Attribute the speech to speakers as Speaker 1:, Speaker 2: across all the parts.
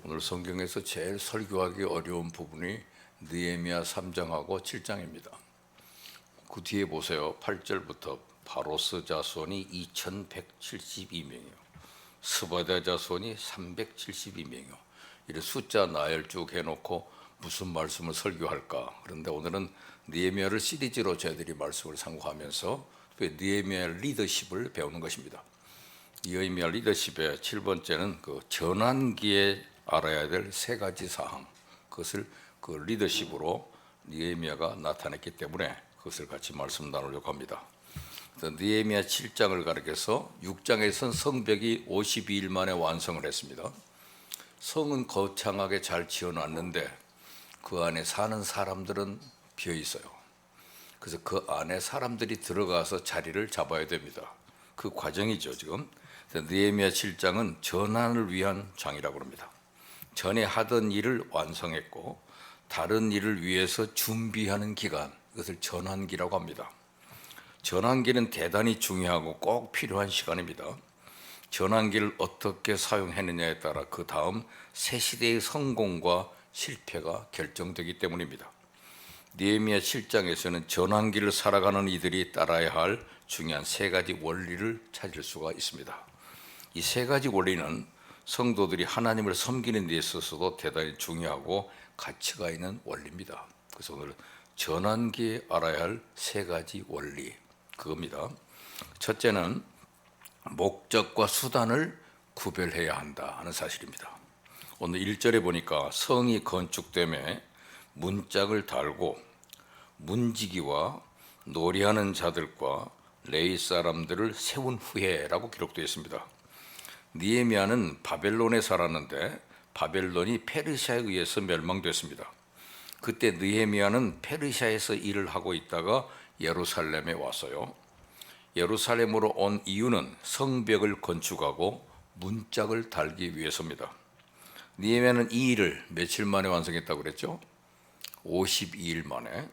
Speaker 1: 오늘 성경에서 제일 설교하기 어려운 부분이 느헤미야 3장하고 7장입니다. 그 뒤에 보세요. 8절부터 바로스 자손이 2172명이요. 스바다 자손이 372명이요. 이런 숫자 나열 쭉 해놓고 무슨 말씀을 설교할까? 그런데 오늘은 느헤미야를 시리즈로 저희들이 말씀을 상고하면서 느헤미야 리더십을 배우는 것입니다. 느헤미야 리더십의 7번째는 그 전환기에 알아야 될 세 가지 사항, 그것을 그 리더십으로 느헤미야가 나타냈기 때문에 그것을 같이 말씀 나누려고 합니다. 느헤미야 7장을 가리켜서 6장에선 성벽이 52일 만에 완성을 했습니다. 성은 거창하게 잘 지어놨는데 그 안에 사는 사람들은 비어 있어요. 그래서 그 안에 사람들이 들어가서 자리를 잡아야 됩니다. 그 과정이죠 지금. 느헤미야 7장은 전환을 위한 장이라고 합니다. 전에 하던 일을 완성했고 다른 일을 위해서 준비하는 기간, 이것을 전환기라고 합니다. 전환기는 대단히 중요하고 꼭 필요한 시간입니다. 전환기를 어떻게 사용했느냐에 따라 그 다음 새 시대의 성공과 실패가 결정되기 때문입니다. 느헤미야 7장에서는 전환기를 살아가는 이들이 따라야 할 중요한 세 가지 원리를 찾을 수가 있습니다. 이 세 가지 원리는 성도들이 하나님을 섬기는 데 있어서도 대단히 중요하고 가치가 있는 원리입니다. 그래서 오늘 전환기에 알아야 할 세 가지 원리, 그겁니다. 첫째는 목적과 수단을 구별해야 한다 하는 사실입니다. 오늘 1절에 보니까 성이 건축됨에 문짝을 달고 문지기와 놀이하는 자들과 레위 사람들을 세운 후에라고 기록되어 있습니다. 느헤미야는 바벨론에 살았는데 바벨론이 페르시아에 의해서 멸망됐습니다. 그때 느헤미야는 페르시아에서 일을 하고 있다가 예루살렘에 왔어요. 예루살렘으로 온 이유는 성벽을 건축하고 문짝을 달기 위해서입니다. 느헤미야는 이 일을 며칠 만에 완성했다고 그랬죠? 52일 만에.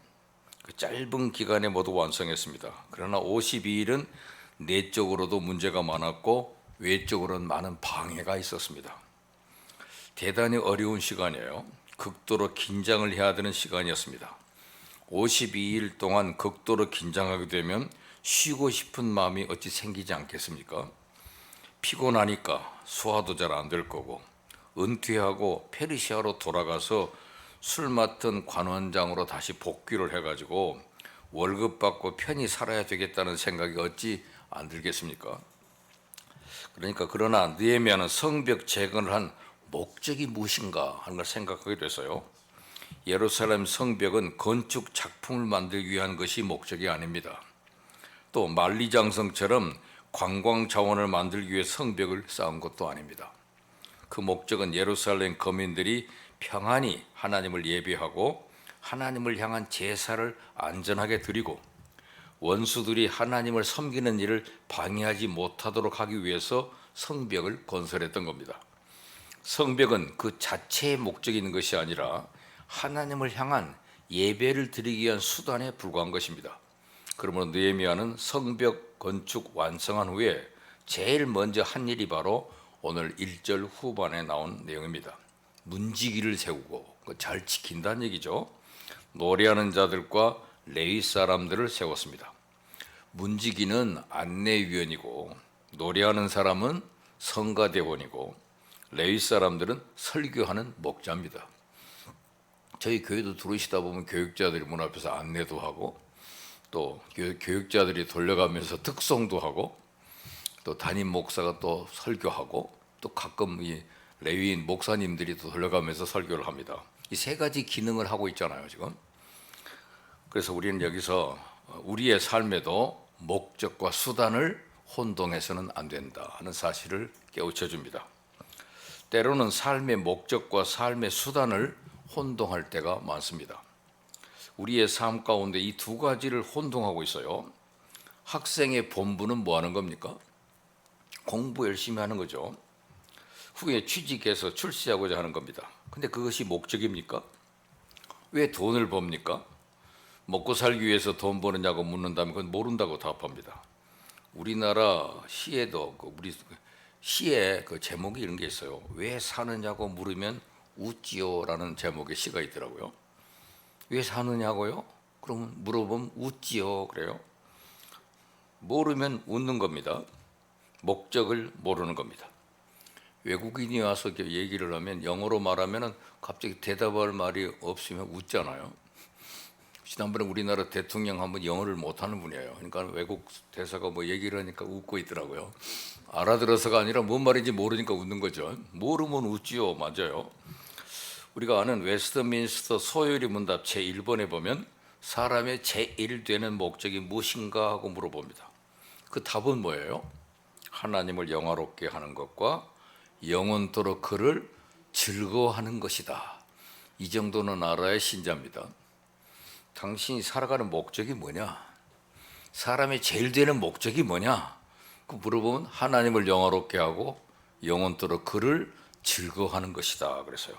Speaker 1: 그 짧은 기간에 모두 완성했습니다. 그러나 52일은 내적으로도 문제가 많았고 외적으로는 많은 방해가 있었습니다. 대단히 어려운 시간이에요. 극도로 긴장을 해야 되는 시간이었습니다. 52일 동안 극도로 긴장하게 되면 쉬고 싶은 마음이 어찌 생기지 않겠습니까? 피곤하니까 소화도 잘 안 될 거고, 은퇴하고 페르시아로 돌아가서 술 맡은 관원장으로 다시 복귀를 해가지고 월급 받고 편히 살아야 되겠다는 생각이 어찌 안 들겠습니까? 그러나 느헤미야는 성벽 재건을 한 목적이 무엇인가 하는 걸 생각하게 됐어요. 예루살렘 성벽은 건축 작품을 만들기 위한 것이 목적이 아닙니다. 또 만리장성처럼 관광 자원을 만들기 위해 성벽을 쌓은 것도 아닙니다. 그 목적은 예루살렘 거민들이 평안히 하나님을 예배하고 하나님을 향한 제사를 안전하게 드리고 원수들이 하나님을 섬기는 일을 방해하지 못하도록 하기 위해서 성벽을 건설했던 겁니다. 성벽은 그 자체의 목적이 있는 것이 아니라 하나님을 향한 예배를 드리기 위한 수단에 불과한 것입니다. 그러므로 느헤미야는 성벽 건축 완성한 후에 제일 먼저 한 일이 바로 오늘 1절 후반에 나온 내용입니다. 문지기를 세우고 잘 지킨다는 얘기죠. 노래하는 자들과 레위 사람들을 세웠습니다. 문지기는 안내위원이고 노래하는 사람은 성가대원이고 레위 사람들은 설교하는 목자입니다. 저희 교회도 들어오시다 보면 교육자들이 문 앞에서 안내도 하고 또 교육자들이 돌려가면서 특송도 하고 또 담임 목사가 또 설교하고 또 가끔 이 레위인 목사님들이 또 돌려가면서 설교를 합니다. 이 세 가지 기능을 하고 있잖아요 지금. 그래서 우리는 여기서 우리의 삶에도 목적과 수단을 혼동해서는 안 된다 하는 사실을 깨우쳐 줍니다. 때로는 삶의 목적과 삶의 수단을 혼동할 때가 많습니다. 우리의 삶 가운데 이 두 가지를 혼동하고 있어요. 학생의 본분은 뭐 하는 겁니까? 공부 열심히 하는 거죠. 후에 취직해서 출세하고자 하는 겁니다. 근데 그것이 목적입니까? 왜 돈을 법니까? 먹고 살기 위해서 돈 버느냐고 묻는다면 그건 모른다고 답합니다. 우리나라 시에도 우리 시에 그 제목이 이런 게 있어요. 왜 사느냐고 물으면 웃지요라는 제목의 시가 있더라고요. 왜 사느냐고요? 그러면 물어보면 웃지요 그래요. 모르면 웃는 겁니다. 목적을 모르는 겁니다. 외국인이 와서 이렇게 얘기를 하면 영어로 말하면 갑자기 대답할 말이 없으면 웃잖아요. 지난번에 우리나라 대통령 한번 영어를 못하는 분이에요. 그러니까 외국 대사가 뭐 얘기를 하니까 웃고 있더라고요. 알아들어서가 아니라 뭔 말인지 모르니까 웃는 거죠. 모르면 웃지요. 맞아요. 우리가 아는 웨스트민스터 소요리 문답 제1번에 보면 사람의 제일 되는 목적이 무엇인가 하고 물어봅니다. 그 답은 뭐예요? 하나님을 영화롭게 하는 것과 영원토록 그를 즐거워하는 것이다. 이 정도는 알아야 신자입니다. 당신이 살아가는 목적이 뭐냐? 사람의 제일 되는 목적이 뭐냐? 그 물어보면 하나님을 영화롭게 하고 영원토록 그를 즐거워하는 것이다. 그래서요.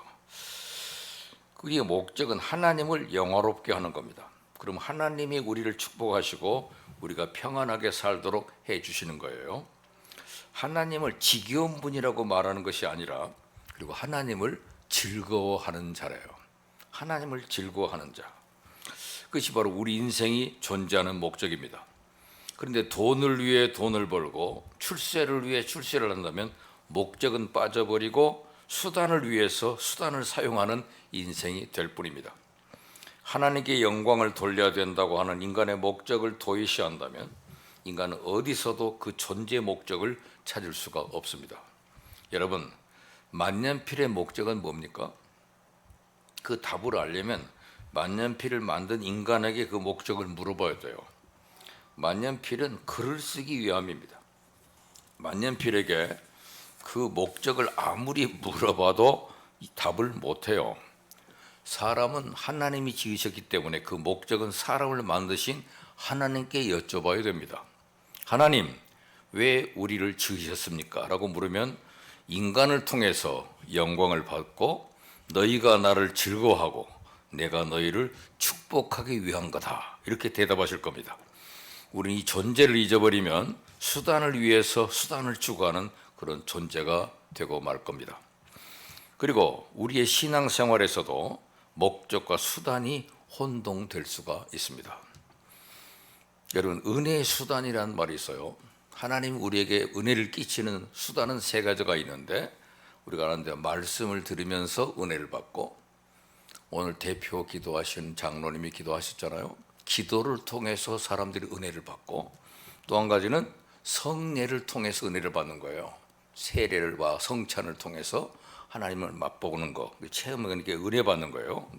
Speaker 1: 그의 목적은 하나님을 영화롭게 하는 겁니다. 그럼 하나님이 우리를 축복하시고 우리가 평안하게 살도록 해주시는 거예요. 하나님을 지겨운 분이라고 말하는 것이 아니라 그리고 하나님을 즐거워하는 자래요. 하나님을 즐거워하는 자. 그것이 바로 우리 인생이 존재하는 목적입니다. 그런데 돈을 위해 돈을 벌고 출세를 위해 출세를 한다면 목적은 빠져버리고 수단을 위해서 수단을 사용하는 인생이 될 뿐입니다. 하나님께 영광을 돌려야 된다고 하는 인간의 목적을 도외시한다면 인간은 어디서도 그 존재 목적을 찾을 수가 없습니다. 여러분, 만년필의 목적은 뭡니까? 그 답을 알려면 만년필을 만든 인간에게 그 목적을 물어봐야 돼요. 만년필은 글을 쓰기 위함입니다. 만년필에게 그 목적을 아무리 물어봐도 답을 못해요. 사람은 하나님이 지으셨기 때문에 그 목적은 사람을 만드신 하나님께 여쭤봐야 됩니다. 하나님, 왜 우리를 지으셨습니까? 라고 물으면 인간을 통해서 영광을 받고 너희가 나를 즐거워하고 내가 너희를 축복하기 위한 거다. 이렇게 대답하실 겁니다. 우리는 이 존재를 잊어버리면 수단을 위해서 수단을 추구하는 그런 존재가 되고 말 겁니다. 그리고 우리의 신앙생활에서도 목적과 수단이 혼동될 수가 있습니다. 여러분, 은혜의 수단이라는 말이 있어요. 하나님 우리에게 은혜를 끼치는 수단은 세 가지가 있는데 우리가 아는데 말씀을 들으면서 은혜를 받고 오늘 대표 기도하신 장로님이 기도하셨잖아요. 기도를 통해서 사람들이 은혜를 받고 또 한 가지는 성례를 통해서 은혜를 받는 거예요. 세례와 성찬을 통해서 하나님을 맛보는 거, 체험하는 게 은혜 받는 거예요.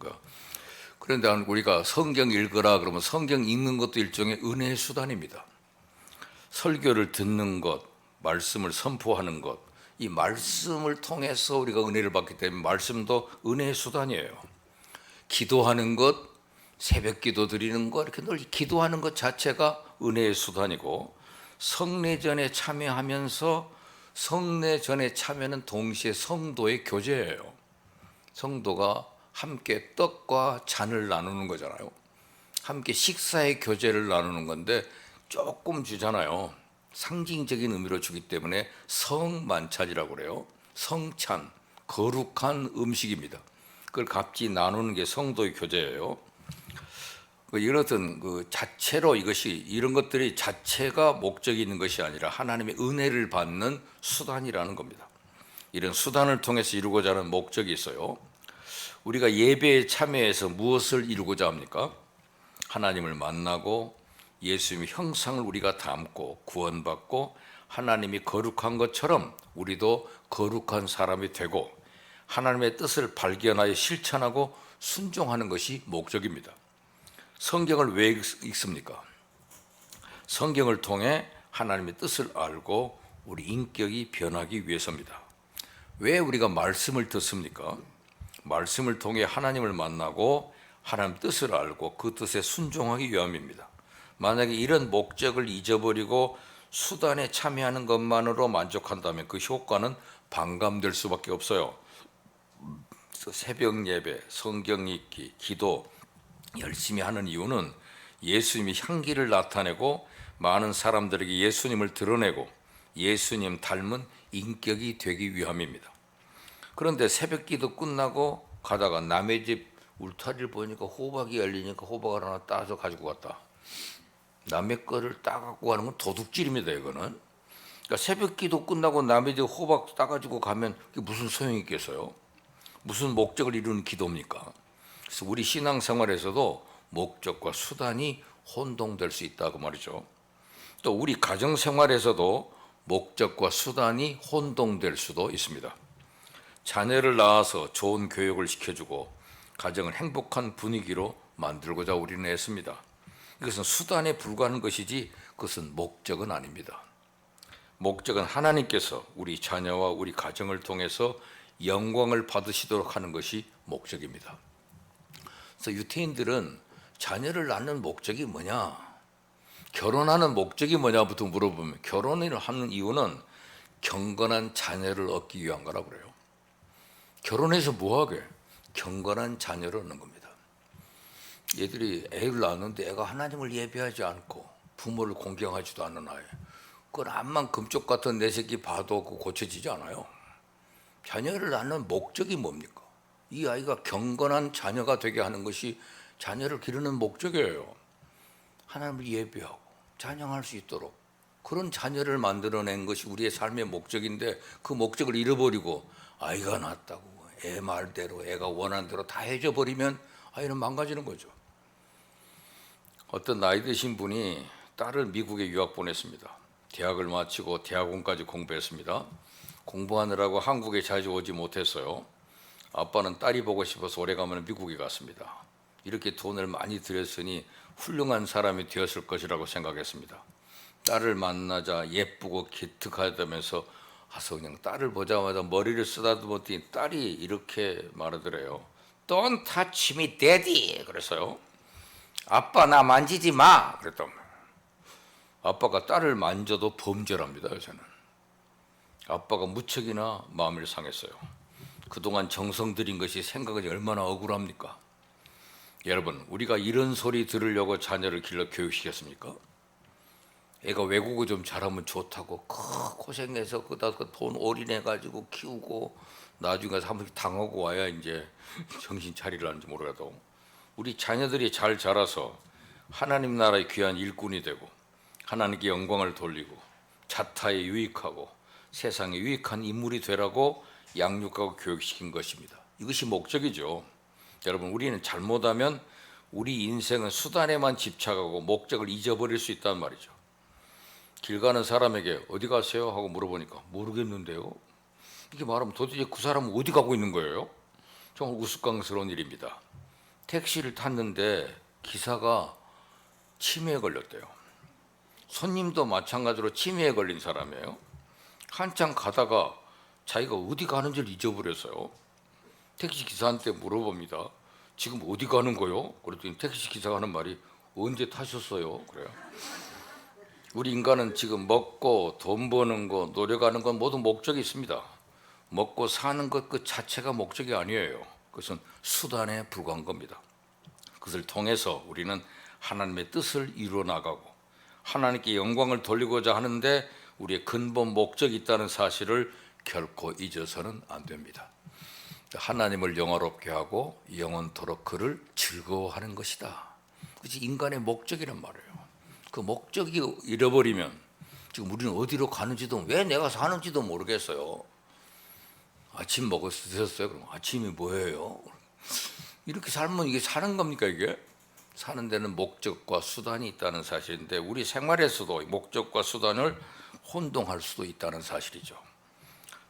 Speaker 1: 그런데 우리가 성경 읽으라 그러면 성경 읽는 것도 일종의 은혜의 수단입니다. 설교를 듣는 것, 말씀을 선포하는 것, 이 말씀을 통해서 우리가 은혜를 받기 때문에 말씀도 은혜의 수단이에요. 기도하는 것, 새벽 기도 드리는 것, 이렇게 늘 기도하는 것 자체가 은혜의 수단이고 성례전에 참여하면서 성례전에 참여는 동시에 성도의 교제예요. 성도가 함께 떡과 잔을 나누는 거잖아요. 함께 식사의 교제를 나누는 건데 조금 주잖아요. 상징적인 의미로 주기 때문에 성만찬이라고 그래요. 성찬, 거룩한 음식입니다. 그걸 같이 나누는 게 성도의 교제예요. 이렇든 그 자체로 이런 것들이 자체가 목적이 있는 것이 아니라 하나님의 은혜를 받는 수단이라는 겁니다. 이런 수단을 통해서 이루고자 하는 목적이 있어요. 우리가 예배에 참여해서 무엇을 이루고자 합니까? 하나님을 만나고 예수님의 형상을 우리가 담고 구원받고 하나님이 거룩한 것처럼 우리도 거룩한 사람이 되고 하나님의 뜻을 발견하여 실천하고 순종하는 것이 목적입니다. 성경을 왜 읽습니까? 성경을 통해 하나님의 뜻을 알고 우리 인격이 변하기 위해서입니다. 왜 우리가 말씀을 듣습니까? 말씀을 통해 하나님을 만나고 하나님의 뜻을 알고 그 뜻에 순종하기 위함입니다. 만약에 이런 목적을 잊어버리고 수단에 참여하는 것만으로 만족한다면 그 효과는 반감될 수밖에 없어요. 새벽 예배, 성경 읽기, 기도 열심히 하는 이유는 예수님이 향기를 나타내고 많은 사람들에게 예수님을 드러내고 예수님 닮은 인격이 되기 위함입니다. 그런데 새벽기도 끝나고 가다가 남의 집 울타리를 보니까 호박이 열리니까 호박을 하나 따서 가지고 갔다. 남의 거를 따갖고 가는 건 도둑질입니다. 이거는. 그러니까 새벽기도 끝나고 남의 집 호박 따가지고 가면 그게 무슨 소용이 있겠어요? 무슨 목적을 이루는 기도입니까? 그래서 우리 신앙생활에서도 목적과 수단이 혼동될 수 있다고 말이죠. 또 우리 가정생활에서도 목적과 수단이 혼동될 수도 있습니다. 자녀를 낳아서 좋은 교육을 시켜주고 가정을 행복한 분위기로 만들고자 우리는 애씁니다. 이것은 수단에 불과한 것이지 그것은 목적은 아닙니다. 목적은 하나님께서 우리 자녀와 우리 가정을 통해서 영광을 받으시도록 하는 것이 목적입니다. 그래서 유태인들은 자녀를 낳는 목적이 뭐냐, 결혼하는 목적이 뭐냐부터 물어보면 결혼을 하는 이유는 경건한 자녀를 얻기 위한 거라고 그래요. 결혼해서 뭐하게? 경건한 자녀를 얻는 겁니다. 얘들이 애를 낳았는데 애가 하나님을 예배하지 않고 부모를 공경하지도 않는 아이, 그건 암만 금쪽 같은 내 새끼 봐도 고쳐지지 않아요. 자녀를 낳는 목적이 뭡니까? 이 아이가 경건한 자녀가 되게 하는 것이 자녀를 기르는 목적이에요. 하나님을 예배하고 찬양할 수 있도록 그런 자녀를 만들어낸 것이 우리의 삶의 목적인데 그 목적을 잃어버리고 아이가 낳았다고 애 말대로 애가 원하는 대로 다 해줘 버리면 아이는 망가지는 거죠. 어떤 나이 드신 분이 딸을 미국에 유학 보냈습니다. 대학을 마치고 대학원까지 공부했습니다. 공부하느라고 한국에 자주 오지 못했어요. 아빠는 딸이 보고 싶어서 오래가면 미국에 갔습니다. 이렇게 돈을 많이 들였으니 훌륭한 사람이 되었을 것이라고 생각했습니다. 딸을 만나자 예쁘고 기특하다면서 와서 그냥 딸을 보자마자 머리를 쓰다듬었더니 딸이 이렇게 말하더래요. Don't touch me, daddy. 그래서요. 아빠 나 만지지 마. 그랬더니 아빠가 딸을 만져도 범죄랍니다. 요새는. 아빠가 무척이나 마음을 상했어요. 그동안 정성 들인 것이 생각이 얼마나 억울합니까? 여러분, 우리가 이런 소리 들으려고 자녀를 길러 교육시켰습니까? 애가 외국어 좀 잘하면 좋다고 고생해서 그다 돈 올인해가지고 키우고 나중에 가서 한 번씩 당하고 와야 이제 정신 차리려는지 모르겠도 우리 자녀들이 잘 자라서 하나님 나라의 귀한 일꾼이 되고 하나님께 영광을 돌리고 자타에 유익하고 세상에 유익한 인물이 되라고 양육하고 교육시킨 것입니다. 이것이 목적이죠. 여러분, 우리는 잘못하면 우리 인생은 수단에만 집착하고 목적을 잊어버릴 수 있단 말이죠. 길 가는 사람에게 어디 가세요? 하고 물어보니까 모르겠는데요. 이렇게 말하면 도대체 그 사람은 어디 가고 있는 거예요? 정말 우스꽝스러운 일입니다. 택시를 탔는데 기사가 치매에 걸렸대요. 손님도 마찬가지로 치매에 걸린 사람이에요. 한참 가다가 자기가 어디 가는지를 잊어버렸어요. 택시 기사한테 물어봅니다. 지금 어디 가는 거요? 그랬더니 택시 기사가 하는 말이 언제 타셨어요? 그래요. 우리 인간은 지금 먹고 돈 버는 거, 노력하는 건 모두 목적이 있습니다. 먹고 사는 것 그 자체가 목적이 아니에요. 그것은 수단에 불과한 겁니다. 그것을 통해서 우리는 하나님의 뜻을 이루어 나가고 하나님께 영광을 돌리고자 하는데 우리의 근본 목적이 있다는 사실을 결코 잊어서는 안 됩니다. 하나님을 영화롭게 하고 영원토록 그를 즐거워하는 것이다. 그것이 인간의 목적이란 말이에요. 그 목적이 잃어버리면 지금 우리는 어디로 가는지도 왜 내가 사는지도 모르겠어요. 아침 드셨어요? 그럼 아침이 뭐예요? 이렇게 살면 이게 사는 겁니까? 이게 사는 데는 목적과 수단이 있다는 사실인데 우리 생활에서도 목적과 수단을 혼동할 수도 있다는 사실이죠.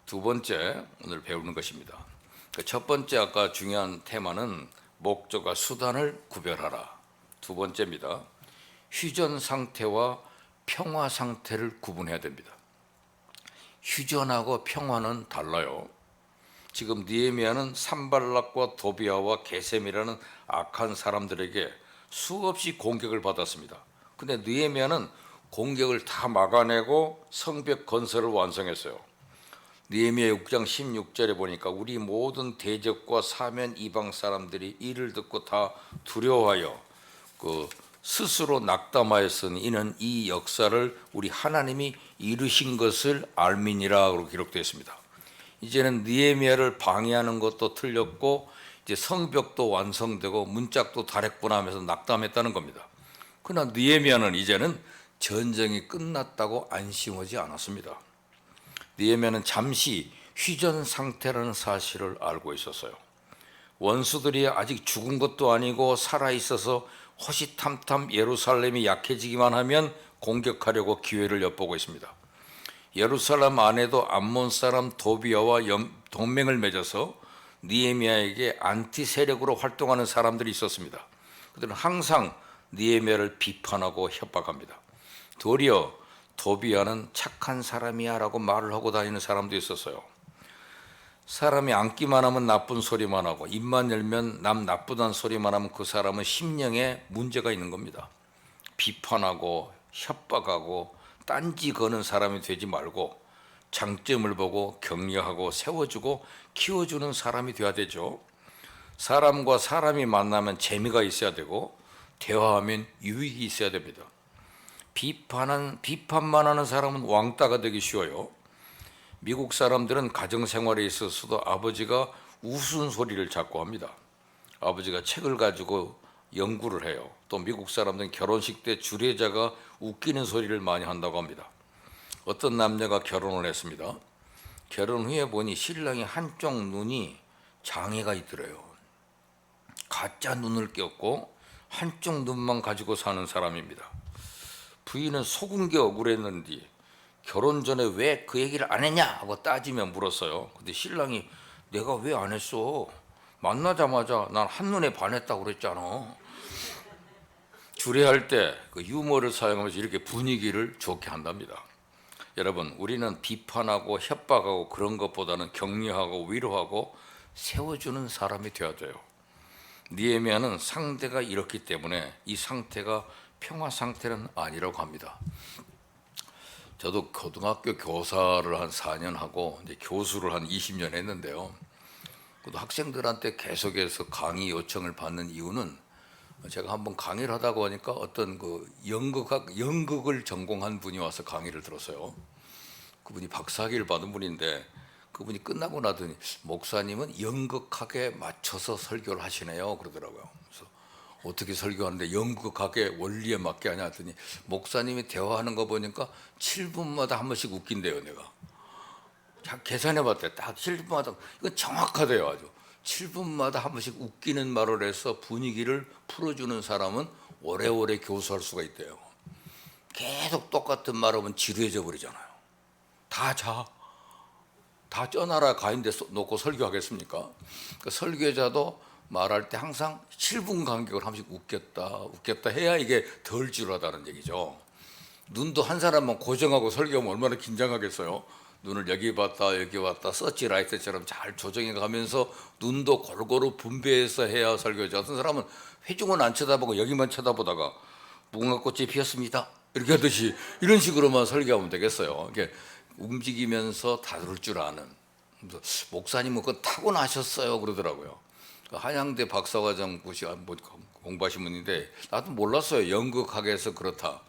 Speaker 1: 두 번째 오늘 배우는 것입니다. 첫 번째 아까 중요한 테마는 목적과 수단을 구별하라. 두 번째입니다. 휴전 상태와 평화 상태를 구분해야 됩니다. 휴전하고 평화는 달라요. 지금 느헤미야는 산발락과 도비아와 게셈이라는 악한 사람들에게 수없이 공격을 받았습니다. 근데 느헤미야는 공격을 다 막아내고 성벽 건설을 완성했어요. 느헤미야 6장 16절에 보니까 우리 모든 대적과 사면 이방 사람들이 이를 듣고 다 두려워하여 그 스스로 낙담하였으니 이는 이 역사를 우리 하나님이 이루신 것을 알미니라고 기록되어 있습니다. 이제는 느헤미야를 방해하는 것도 틀렸고 이제 성벽도 완성되고 문짝도 달했구나 하면서 낙담했다는 겁니다. 그러나 느헤미야는 이제는 전쟁이 끝났다고 안심하지 않았습니다. 느헤미야는 잠시 휴전 상태라는 사실을 알고 있었어요. 원수들이 아직 죽은 것도 아니고 살아있어서 호시탐탐 예루살렘이 약해지기만 하면 공격하려고 기회를 엿보고 있습니다. 예루살렘 안에도 암몬 사람 도비아와 동맹을 맺어서 느헤미야에게 안티 세력으로 활동하는 사람들이 있었습니다. 그들은 항상 느헤미야를 비판하고 협박합니다. 도리어 도비아는 착한 사람이야 라고 말을 하고 다니는 사람도 있었어요. 사람이 앉기만 하면 나쁜 소리만 하고 입만 열면 남 나쁘다는 소리만 하면 그 사람은 심령에 문제가 있는 겁니다. 비판하고 협박하고 딴지 거는 사람이 되지 말고 장점을 보고 격려하고 세워주고 키워주는 사람이 되어야 되죠. 사람과 사람이 만나면 재미가 있어야 되고 대화하면 유익이 있어야 됩니다. 비판만 하는 사람은 왕따가 되기 쉬워요. 미국 사람들은 가정생활에 있어서도 아버지가 웃음소리를 자꾸 합니다. 아버지가 책을 가지고 연구를 해요. 또 미국 사람들은 결혼식 때 주례자가 웃기는 소리를 많이 한다고 합니다. 어떤 남녀가 결혼을 했습니다. 결혼 후에 보니 신랑이 한쪽 눈이 장애가 있더래요. 가짜 눈을 꼈고 한쪽 눈만 가지고 사는 사람입니다. 부인은 속은 게 억울했는지 결혼 전에 왜 그 얘기를 안 했냐 하고 따지며 물었어요. 근데 신랑이 내가 왜 안 했어? 만나자마자 난 한눈에 반했다고 그랬잖아. 주례할 때 그 유머를 사용하면서 이렇게 분위기를 좋게 한답니다. 여러분, 우리는 비판하고 협박하고 그런 것보다는 격려하고 위로하고 세워주는 사람이 되어야 돼요. 느헤미야는 상대가 이렇기 때문에 이 상태가 평화 상태는 아니라고 합니다. 저도 고등학교 교사를 한 4년 하고 이제 교수를 한 20년 했는데요. 그래도 학생들한테 계속해서 강의 요청을 받는 이유는 제가 한번 강의를 하다가 보니까 어떤 그 연극을 전공한 분이 와서 강의를 들었어요. 그분이 박사학위를 받은 분인데 그분이 끝나고 나더니 목사님은 연극학에 맞춰서 설교를 하시네요 그러더라고요. 그래서 어떻게 설교하는데 연극학의 원리에 맞게 하냐 했더니 목사님이 대화하는 거 보니까 7분마다 한 번씩 웃긴대요. 내가 계산해 봤대. 딱 7분마다. 이건 정확하대요. 아주 7분마다 한 번씩 웃기는 말을 해서 분위기를 풀어주는 사람은 오래오래 교수할 수가 있대요. 계속 똑같은 말하면 지루해져 버리잖아요. 다 쪄나라 가인데 놓고 설교하겠습니까? 그 설교자도 말할 때 항상 7분 간격을 한 번씩 웃겼다 해야 이게 덜 지루하다는 얘기죠. 눈도 한 사람만 고정하고 설교하면 얼마나 긴장하겠어요. 눈을 여기 봤다 여기 봤다 서치라이트처럼 잘 조정해 가면서 눈도 골고루 분배해서 해야 설교죠. 어떤 사람은 회중은 안 쳐다보고 여기만 쳐다보다가 무궁화꽃이 피었습니다 이렇게 하듯이 이런 식으로만 설교하면 되겠어요. 이게 움직이면서 다룰 줄 아는. 목사님은 그거 타고나셨어요 그러더라고요. 한양대 박사과정 공부하신 분인데 나도 몰랐어요. 연극학에서 그렇다.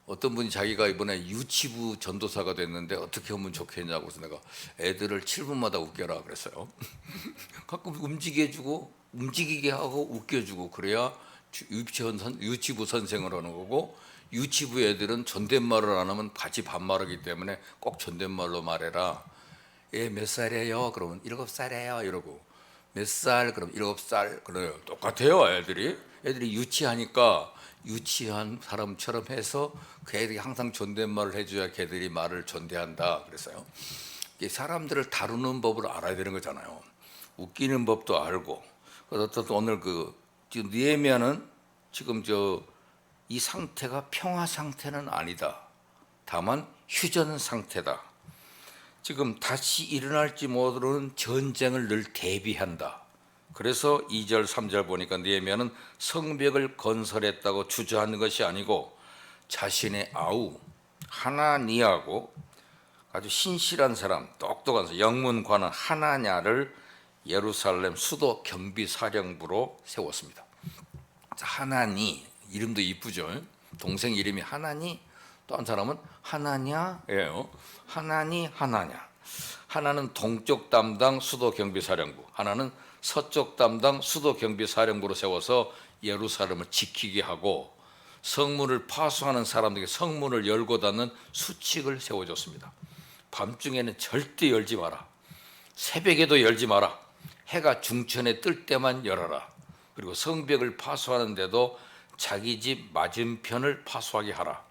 Speaker 1: 어떤 분이 자기가 이번에 유치부 전도사가 됐는데 어떻게 하면 좋겠냐고 해서 내가 애들을 7분마다 웃겨라 그랬어요. 가끔 움직이게 하고 웃겨주고 그래야 유치부 선생을 하는 거고, 유치부 애들은 존댓말을 안 하면 같이 반말하기 때문에 꼭 존댓말로 말해라. 얘 몇 살이에요? 그러면 7살이에요 이러고, 몇 살? 그럼 7살. 그래요. 똑같아요. 애들이 유치하니까 유치한 사람처럼 해서 그 애들이 항상 존댓말을 해줘야 걔들이 말을 존대한다 그랬어요. 사람들을 다루는 법을 알아야 되는 거잖아요. 웃기는 법도 알고. 그래서 오늘 지금 느헤미야는 지금 이 상태가 평화 상태는 아니다. 다만 휴전 상태다. 지금 다시 일어날지 모르는 전쟁을 늘 대비한다. 그래서 2절 3절 보니까 느헤미야는 성벽을 건설했다고 주저하는 것이 아니고 자신의 아우 하나니아고 아주 신실한 사람, 똑똑한 사람, 영문관은 하나냐를 예루살렘 수도 경비사령부로 세웠습니다. 하나니 이름도 이쁘죠. 동생 이름이 하나니, 또 한 사람은 하나냐예요. 하나니, 하나냐. 하나는 동쪽 담당 수도 경비사령부, 하나는 서쪽 담당 수도 경비사령부로 세워서 예루살렘을 지키게 하고 성문을 파수하는 사람들에게 성문을 열고 닫는 수칙을 세워줬습니다. 밤중에는 절대 열지 마라. 새벽에도 열지 마라. 해가 중천에 뜰 때만 열어라. 그리고 성벽을 파수하는데도 자기 집 맞은편을 파수하게 하라.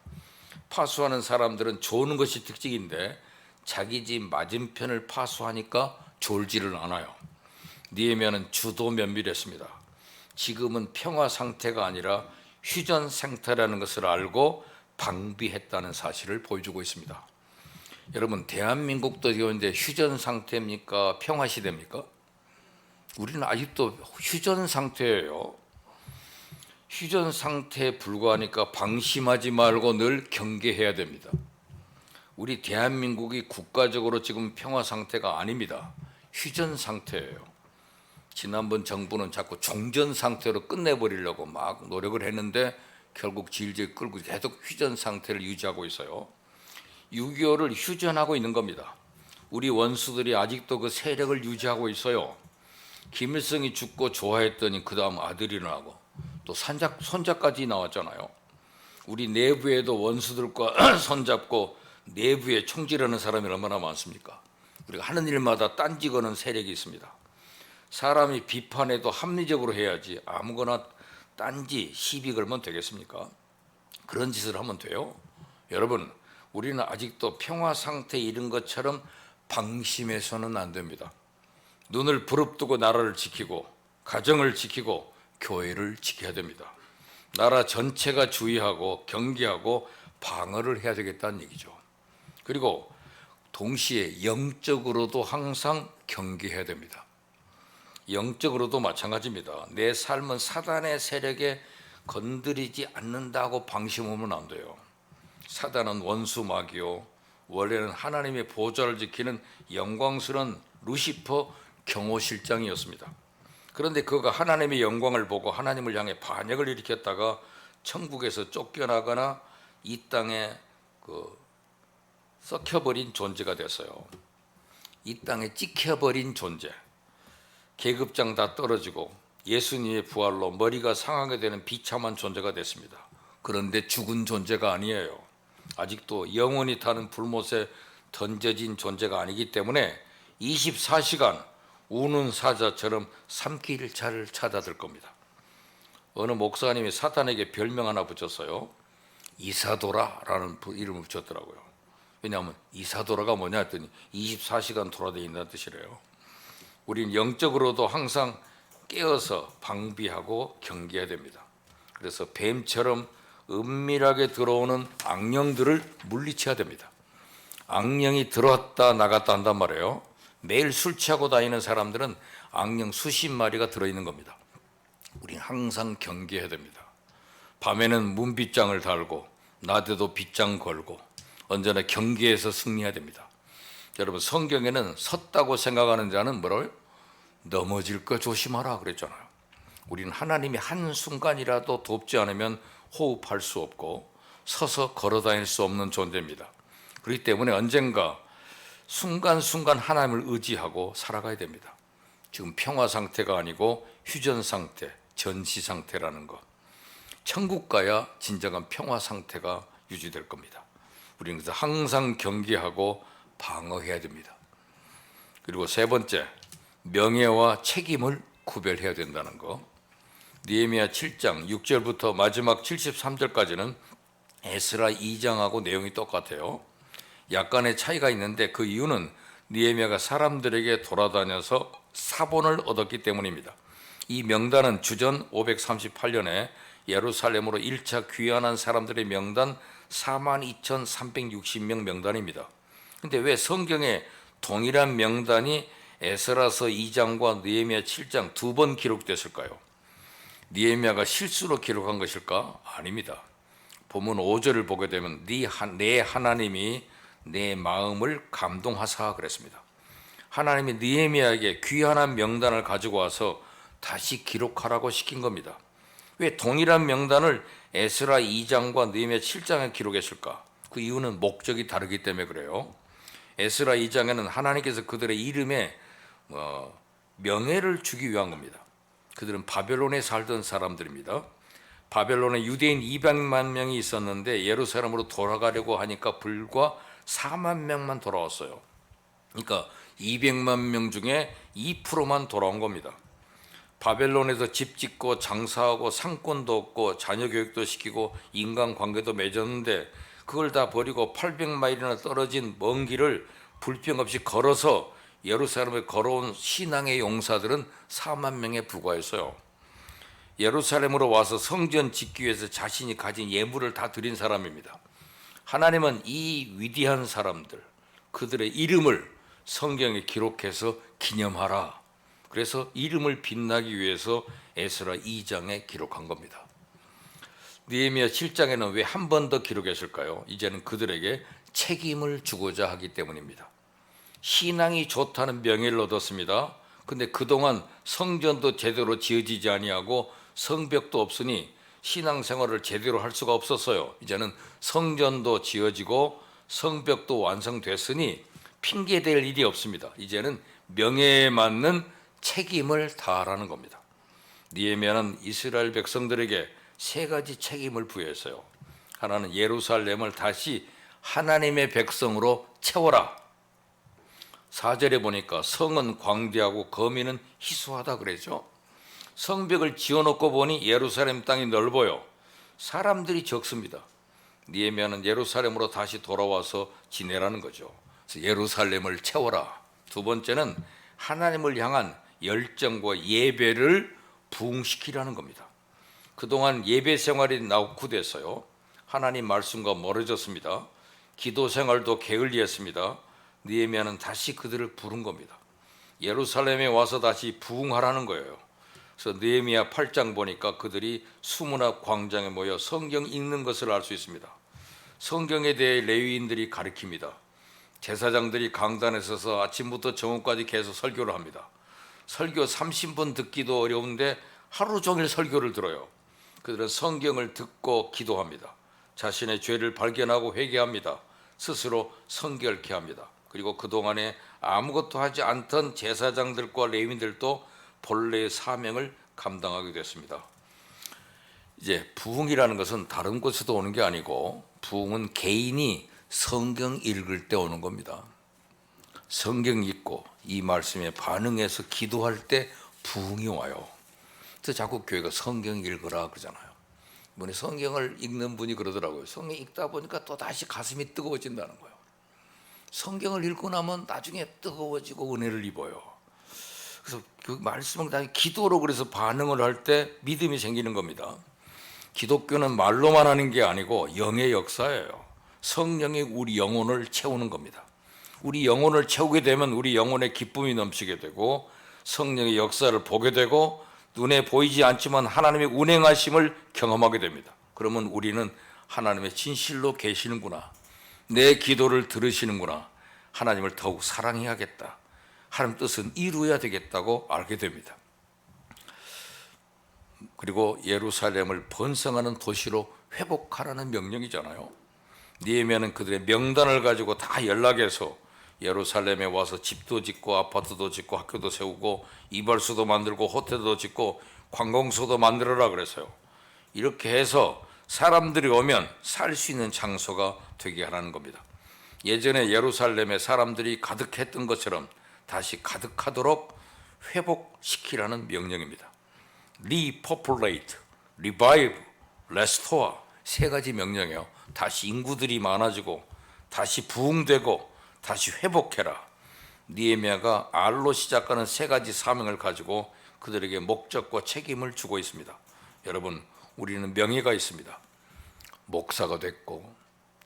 Speaker 1: 파수하는 사람들은 조는 것이 특징인데 자기 집 맞은편을 파수하니까 졸지를 않아요. 느헤미야는 주도 면밀했습니다. 지금은 평화 상태가 아니라 휴전 상태라는 것을 알고 방비했다는 사실을 보여주고 있습니다. 여러분, 대한민국도 이제 휴전 상태입니까? 평화 시대입니까? 우리는 아직도 휴전 상태예요. 휴전 상태에 불과하니까 방심하지 말고 늘 경계해야 됩니다. 우리 대한민국이 국가적으로 지금 평화 상태가 아닙니다. 휴전 상태예요. 지난번 정부는 자꾸 종전 상태로 끝내버리려고 막 노력을 했는데 결국 질질 끌고 계속 휴전 상태를 유지하고 있어요. 6.25를 휴전하고 있는 겁니다. 우리 원수들이 아직도 그 세력을 유지하고 있어요. 김일성이 죽고 좋아했더니 그 다음 아들이 나고 또 손자까지 나왔잖아요. 우리 내부에도 원수들과 손잡고 내부에 총질하는 사람이 얼마나 많습니까? 우리가 하는 일마다 딴지 거는 세력이 있습니다. 사람이 비판해도 합리적으로 해야지 아무거나 딴지 시비 걸면 되겠습니까? 그런 짓을 하면 돼요? 여러분, 우리는 아직도 평화 상태에 이른 것처럼 방심해서는 안 됩니다. 눈을 부릅뜨고 나라를 지키고 가정을 지키고 교회를 지켜야 됩니다. 나라 전체가 주의하고 경계하고 방어를 해야 되겠다는 얘기죠. 그리고 동시에 영적으로도 항상 경계해야 됩니다. 영적으로도 마찬가지입니다. 내 삶은 사단의 세력에 건드리지 않는다고 방심하면 안 돼요. 사단은 원수 마귀요, 원래는 하나님의 보좌를 지키는 영광스러운 루시퍼 경호실장이었습니다. 그런데 그가 하나님의 영광을 보고 하나님을 향해 반역을 일으켰다가 천국에서 쫓겨나거나 이 땅에 썩혀버린 존재가 됐어요. 이 땅에 찍혀버린 존재. 계급장 다 떨어지고 예수님의 부활로 머리가 상하게 되는 비참한 존재가 됐습니다. 그런데 죽은 존재가 아니에요. 아직도 영원히 타는 불못에 던져진 존재가 아니기 때문에 24시간 우는 사자처럼 삼킬 자를 찾아들 겁니다. 어느 목사님이 사탄에게 별명 하나 붙였어요. 이사도라라는 이름을 붙였더라고요. 왜냐하면 이사도라가 뭐냐 했더니 24시간 돌아다닌다는 뜻이래요. 우린 영적으로도 항상 깨어서 방비하고 경계해야 됩니다. 그래서 뱀처럼 은밀하게 들어오는 악령들을 물리쳐야 됩니다. 악령이 들어왔다 나갔다 한단 말이에요. 매일 술 취하고 다니는 사람들은 악령 수십 마리가 들어있는 겁니다. 우린 항상 경계해야 됩니다. 밤에는 문빗장을 달고 낮에도 빗장 걸고 언제나 경계해서 승리해야 됩니다. 여러분, 성경에는 섰다고 생각하는 자는 뭐라고요? 넘어질 거 조심하라 그랬잖아요. 우리는 하나님이 한순간이라도 돕지 않으면 호흡할 수 없고 서서 걸어 다닐 수 없는 존재입니다. 그렇기 때문에 언젠가 순간순간 하나님을 의지하고 살아가야 됩니다. 지금 평화 상태가 아니고 휴전 상태, 전시 상태라는 것. 천국 가야 진정한 평화 상태가 유지될 겁니다. 우리는 그래서 항상 경계하고 방어해야 됩니다. 그리고 세 번째, 명예와 책임을 구별해야 된다는 것. 느헤미야 7장 6절부터 마지막 73절까지는 에스라 2장하고 내용이 똑같아요. 약간의 차이가 있는데 그 이유는 느헤미야가 사람들에게 돌아다녀서 사본을 얻었기 때문입니다. 이 명단은 주전 538년에 예루살렘으로 1차 귀환한 사람들의 명단 42,360명 명단입니다. 근데 왜 성경에 동일한 명단이 에스라서 2장과 느헤미야 7장 두 번 기록됐을까요? 느헤미야가 실수로 기록한 것일까? 아닙니다. 본문 5절을 보게 되면 내 하나님이 내 마음을 감동하사 그랬습니다. 하나님이 느헤미야에게 귀한한 명단을 가지고 와서 다시 기록하라고 시킨 겁니다. 왜 동일한 명단을 에스라 2장과 느헤미야 7장에 기록했을까? 그 이유는 목적이 다르기 때문에 그래요. 에스라 2장에는 하나님께서 그들의 이름에 명예를 주기 위한 겁니다. 그들은 바벨론에 살던 사람들입니다. 바벨론에 유대인 200만 명이 있었는데 예루살렘으로 돌아가려고 하니까 불과 4만 명만 돌아왔어요. 그러니까 200만 명 중에 2%만 돌아온 겁니다. 바벨론에서 집 짓고 장사하고 상권도 얻고 자녀 교육도 시키고 인간관계도 맺었는데 그걸 다 버리고 800마일이나 떨어진 먼 길을 불평 없이 걸어서 예루살렘에 걸어온 신앙의 용사들은 4만 명에 불과했어요. 예루살렘으로 와서 성전 짓기 위해서 자신이 가진 예물을 다 드린 사람입니다. 하나님은 이 위대한 사람들, 그들의 이름을 성경에 기록해서 기념하라. 그래서 이름을 빛나기 위해서 에스라 2장에 기록한 겁니다. 느헤미야 7장에는 왜 한 번 더 기록했을까요? 이제는 그들에게 책임을 주고자 하기 때문입니다. 신앙이 좋다는 명예를 얻었습니다. 근데 그동안 성전도 제대로 지어지지 아니하고 성벽도 없으니 신앙생활을 제대로 할 수가 없었어요. 이제는 성전도 지어지고 성벽도 완성됐으니 핑계댈 일이 없습니다. 이제는 명예에 맞는 책임을 다하라는 겁니다. 느헤미야는 이스라엘 백성들에게 세 가지 책임을 부여했어요. 하나는 예루살렘을 다시 하나님의 백성으로 채워라. 4절에 보니까 성은 광대하고 거민은 희소하다 그랬죠. 성벽을 지어놓고 보니 예루살렘 땅이 넓어요. 사람들이 적습니다. 느헤미야는 예루살렘으로 다시 돌아와서 지내라는 거죠. 그래서 예루살렘을 채워라. 두 번째는 하나님을 향한 열정과 예배를 부흥시키라는 겁니다. 그동안 예배 생활이 낙후됐어요. 하나님 말씀과 멀어졌습니다. 기도 생활도 게을리했습니다. 느헤미야는 다시 그들을 부른 겁니다. 예루살렘에 와서 다시 부흥하라는 거예요. 그래서 느헤미야 8장 보니까 그들이 수문학 광장에 모여 성경 읽는 것을 알 수 있습니다. 성경에 대해 레위인들이 가르칩니다. 제사장들이 강단에 서서 아침부터 저녁까지 계속 설교를 합니다. 설교 30분 듣기도 어려운데 하루 종일 설교를 들어요. 그들은 성경을 듣고 기도합니다. 자신의 죄를 발견하고 회개합니다. 스스로 성결케 합니다. 그리고 그동안에 아무것도 하지 않던 제사장들과 레위인들도 본래의 사명을 감당하게 됐습니다. 이제 부흥이라는 것은 다른 곳에도 오는 게 아니고 부흥은 개인이 성경 읽을 때 오는 겁니다. 성경 읽고 이 말씀에 반응해서 기도할 때 부흥이 와요. 그래서 자꾸 교회가 성경 읽으라 그러잖아요. 이번에 성경을 읽는 분이 그러더라고요. 성경 읽다 보니까 또 다시 가슴이 뜨거워진다는 거예요. 성경을 읽고 나면 나중에 뜨거워지고 은혜를 입어요. 그래서 그 말씀을 다 기도로 그래서 반응을 할 때 믿음이 생기는 겁니다. 기독교는 말로만 하는 게 아니고 영의 역사예요. 성령이 우리 영혼을 채우는 겁니다. 우리 영혼을 채우게 되면 우리 영혼에 기쁨이 넘치게 되고 성령의 역사를 보게 되고 눈에 보이지 않지만 하나님의 운행하심을 경험하게 됩니다. 그러면 우리는 하나님의 진실로 계시는구나. 내 기도를 들으시는구나. 하나님을 더욱 사랑해야겠다. 하나님 뜻은 이루어야 되겠다고 알게 됩니다. 그리고 예루살렘을 번성하는 도시로 회복하라는 명령이잖아요. 느헤미야는 그들의 명단을 가지고 다 연락해서 예루살렘에 와서 집도 짓고 아파트도 짓고 학교도 세우고 이발소도 만들고 호텔도 짓고 관공서도 만들어라 그랬어요. 이렇게 해서 사람들이 오면 살 수 있는 장소가 되게 하라는 겁니다. 예전에 예루살렘에 사람들이 가득했던 것처럼 다시 가득하도록 회복시키라는 명령입니다. repopulate, revive, restore 세 가지 명령이에요. 다시 인구들이 많아지고 다시 부흥되고 다시 회복해라. 느헤미야가 R로 시작하는 세 가지 사명을 가지고 그들에게 목적과 책임을 주고 있습니다. 여러분, 우리는 명예가 있습니다. 목사가 됐고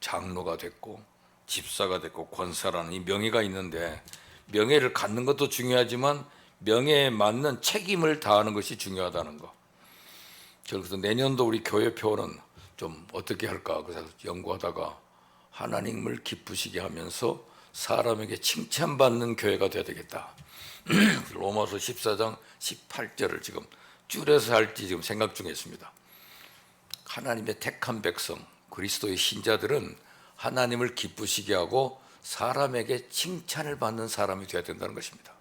Speaker 1: 장로가 됐고 집사가 됐고 권사라는 이 명예가 있는데 명예를 갖는 것도 중요하지만 명예에 맞는 책임을 다하는 것이 중요하다는 거. 그래서 내년도 우리 교회 표는 좀 어떻게 할까 그래서 연구하다가 하나님을 기쁘시게 하면서 사람에게 칭찬받는 교회가 되어야 되겠다. 로마서 14장 18절을 지금 줄여서 할지 지금 생각 중에 있습니다. 하나님의 택한 백성, 그리스도의 신자들은 하나님을 기쁘시게 하고 사람에게 칭찬을 받는 사람이 되어야 된다는 것입니다.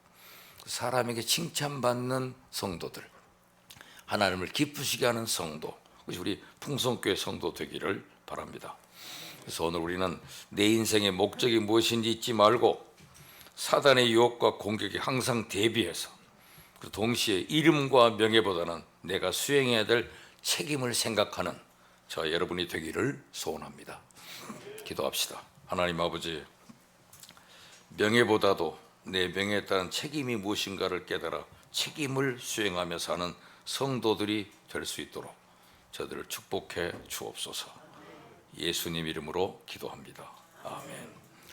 Speaker 1: 사람에게 칭찬받는 성도들, 하나님을 기쁘시게 하는 성도, 그것이 우리 풍성교회 성도 되기를 바랍니다. 그래서 오늘 우리는 내 인생의 목적이 무엇인지 잊지 말고 사단의 유혹과 공격에 항상 대비해서, 그 동시에 이름과 명예보다는 내가 수행해야 될 책임을 생각하는 저 여러분이 되기를 소원합니다. 기도합시다. 하나님 아버지, 명예보다도 내 명예에 따른 책임이 무엇인가를 깨달아 책임을 수행하며 사는 성도들이 될 수 있도록 저들을 축복해 주옵소서. 예수님 이름으로 기도합니다. 아멘.